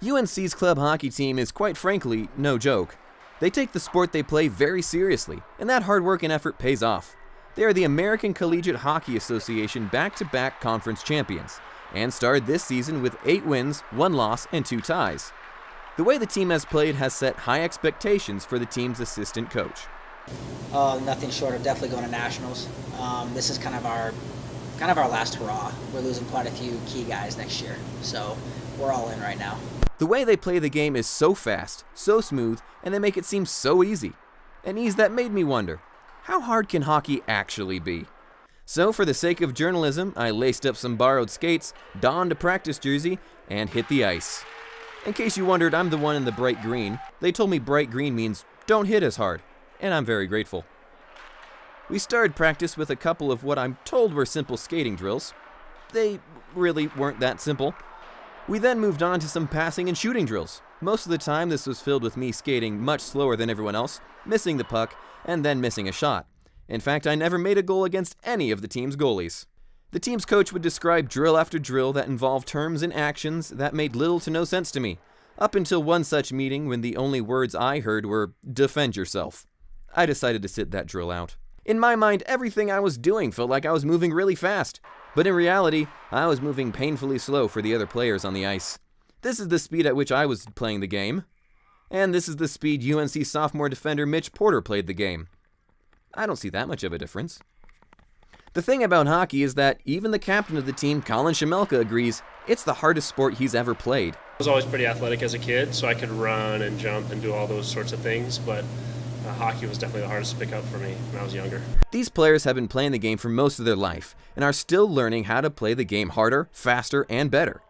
UNC's club hockey team is quite frankly no joke. They take the sport they play very seriously, and that hard work and effort pays off. They are the American Collegiate Hockey Association back-to-back conference champions, and started this season with 8 wins, 1 loss, and 2 ties. The way the team has played has set high expectations for the team's assistant coach. Nothing short of definitely going to nationals. This is kind of our last hurrah. We're losing quite a few key guys next year, so we're all in right now. The way they play the game is so fast, so smooth, and they make it seem so easy. An ease that made me wonder, how hard can hockey actually be? So for the sake of journalism, I laced up some borrowed skates, donned a practice jersey, and hit the ice. In case you wondered, I'm the one in the bright green. They told me bright green means don't hit as hard, and I'm very grateful. We started practice with a couple of what I'm told were simple skating drills. They really weren't that simple. We then moved on to some passing and shooting drills. Most of the time this was filled with me skating much slower than everyone else, missing the puck, and then missing a shot. In fact, I never made a goal against any of the team's goalies. The team's coach would describe drill after drill that involved terms and actions that made little to no sense to me, up until one such meeting when the only words I heard were, "defend yourself." I decided to sit that drill out. In my mind, everything I was doing felt like I was moving really fast, but in reality, I was moving painfully slow for the other players on the ice. This is the speed at which I was playing the game, and this is the speed UNC sophomore defender Mitch Porter played the game. I don't see that much of a difference. The thing about hockey is that even the captain of the team, Colin Shumate, agrees it's the hardest sport he's ever played. I was always pretty athletic as a kid, so I could run and jump and do all those sorts of things, but hockey was definitely the hardest to pick up for me when I was younger. These players have been playing the game for most of their life and are still learning how to play the game harder, faster, and better.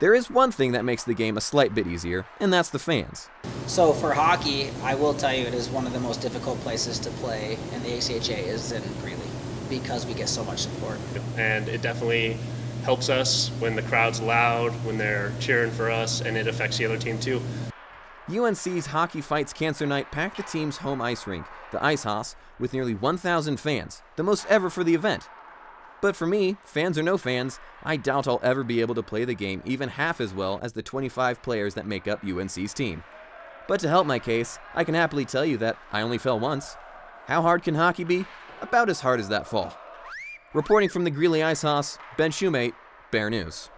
There is one thing that makes the game a slight bit easier, and that's the fans. So for hockey, I will tell you it is one of the most difficult places to play in the ACHA is in Greeley because we get so much support. And it definitely helps us when the crowd's loud, when they're cheering for us, and it affects the other team too. UNC's Hockey Fights Cancer Night packed the team's home ice rink, the Ice House, with nearly 1,000 fans, the most ever for the event. But for me, fans or no fans, I doubt I'll ever be able to play the game even half as well as the 25 players that make up UNC's team. But to help my case, I can happily tell you that I only fell once. How hard can hockey be? About as hard as that fall. Reporting from the Greeley Ice House, Ben Shumate, Bear News.